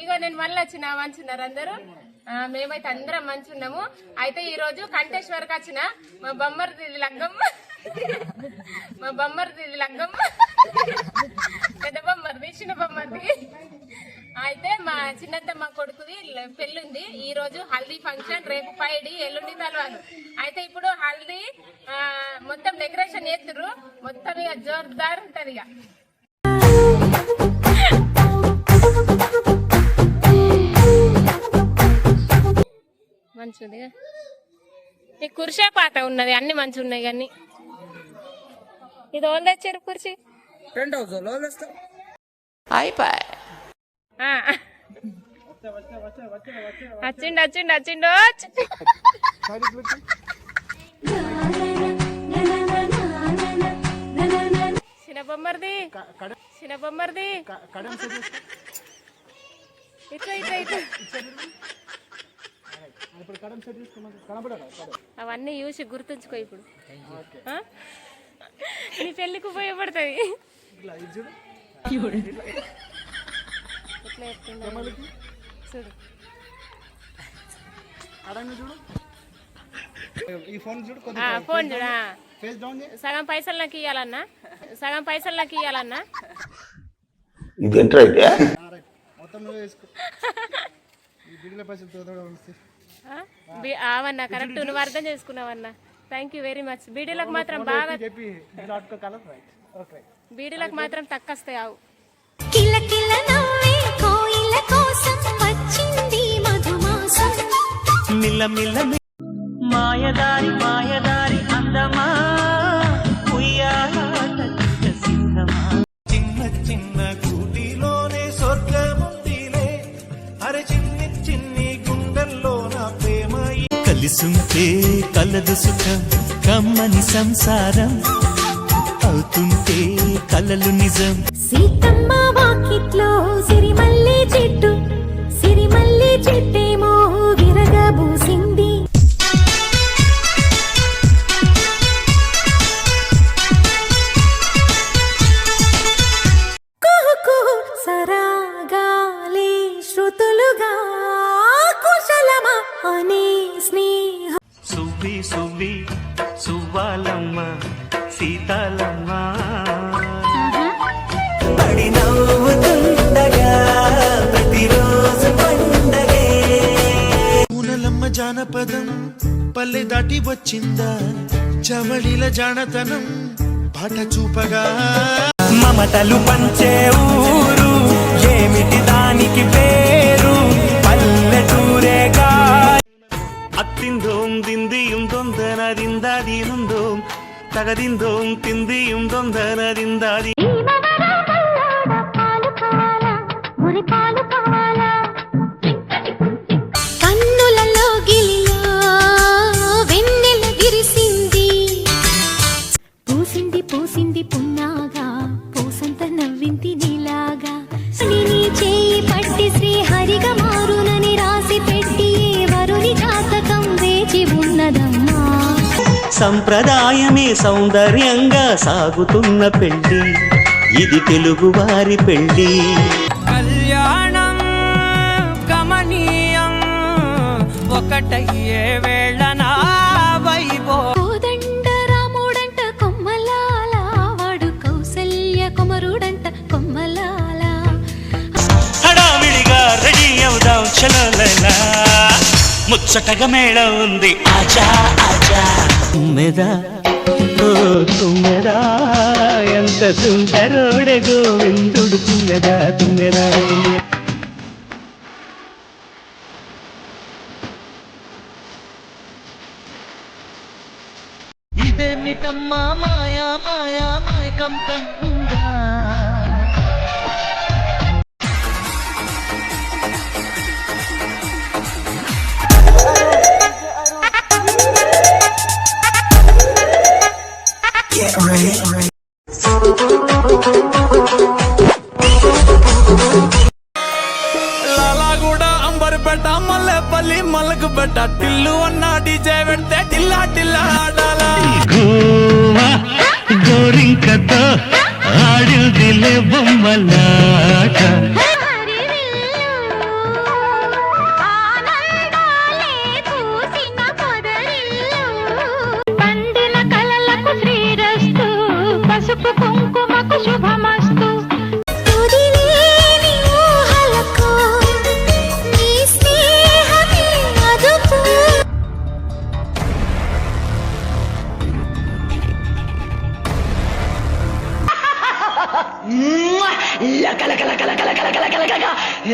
ఇగో నేను మళ్ళీ వచ్చిన మంచున్నారు అందరూ. మేమైతే అందరం మంచి ఉన్నాము. అయితే ఈ రోజు కంటేశ్వరికి వచ్చిన మా బొమ్మరిది లగ్గమ్మ పెద్ద బొమ్మరిది చిన్న బొమ్మరిది. అయితే మా చిన్నత్తమ్మ కొడుకుది పెళ్ళుంది. ఈ రోజు హల్దీ ఫంక్షన్, రేపు పైడి, ఎల్లుండి తలవాలు. అయితే ఇప్పుడు హల్దీ మొత్తం డెకరేషన్ చేస్తుర్రు. మొత్తం ఇక జోర్దార్ ఉంటది. ఇక మంచిది. ఈ కుర్చీ పాత ఉన్నది, అన్ని మంచి ఉన్నాయి. కానీ ఇది ఓన్ తెచ్చారు కుర్చీ వచ్చిండు. చిన్న బొమ్మరిది ఇట్లా అవన్నీ చూసి గుర్తుంచుకో. ఇప్పుడు నీ పెళ్లికి ఉపయోగపడుతుంది. ఎట్లా చెప్తుండ చూడు. ఫోన్ చూడు. సగం పైసలు నాకు ఇయ్యాలన్నా అవన్నా కరెక్ట్. నువ్వు అర్థం చేసుకున్నావన్నా. Thank you very much. బీడీలకు మాత్రం బాగా బీడీలకు మాత్రం తక్కువస్తాయి. ఆవు మాయదారి మాయదారి అందమా చిన్న చిన్న కూటిలోనే స్వర్గముందిలే. అరే చిన్ని చిన్ని గుండెల్లో నా ప్రేమ కలిసుంటే కలదు సుఖం, కమ్మని సంసారం అవుతుంటే కలలు నిజం. సీతమ్మ వాకిట్లో సిరిమల్లె చెట్టేమో విరగబూసింది. సరాగాలే శృతులుగా కుశలమా అనే స్నేహ సువ్వి సువ్వి సువ్వాలమ్మ సీతాలమ్మ పడి నవ్వుతుండగా ప్రతిరోజు పండగే. పూనలమ్మ జానపదం పల్లె దాటి వచ్చిందా, చవళిల జానతనం పాట చూపగా. మమతలు పంచే ఊరు ఏమిటి దానికి పేరు, పల్లెటూరేగా. అత్తిందోం దిందియం దొందనదిందాదీనుందోం తగదిందోం తిందియం దొందనదిందాది. కన్నులలో గిలిలో వెన్నెల విరిసింది. పూసింది పున్నాగా పూసంత నవ్వింది నీలాగా. నీ చేయి పట్టి శ్రీహరిగా మారునని రాసి పెట్టి వరుని జాతకం వేచి ఉన్నదమ్మా. సంప్రదాయమే సౌందర్యంగా సాగుతున్న పెళ్లి, ఇది తెలుగు వారి పెళ్లి. కళ్యాణం గమనీయం ఒకటయ్యే వేళ నా వైభో. కోదండ రాముడంట కొమ్మలాల, వాడు కౌసల్య కుమరుడంట కొమ్మలాల. హడావిడిగా రెడీ అవుదాం చలోలైలా, ముచ్చటగా మేళ ఉంది ఆజా ఆజా. తుమ్మెదా ఓ తుమ్మెదా ఎంత సుందరోడే గోవిందుడు. తుమ్మెదా తుమ్మెదా ఇదేమిటమ్మా మాయా మాయా మాయకం కంటుందా. లాలాగూడ అంబర్పేట మల్లెపల్లి మలకపేట టిల్లు అన్న డీజే పెడితే టిల్లా టిల్లా ఆడాలా. గోరింకతో ఆడిందిలే బొమ్మలాట. పసుపు కుంకుమకు శుభమస్తు తుదిలేని ఊహలకు నీ స్నేహమే అదుపు లక లక లక లక లక లక లక లక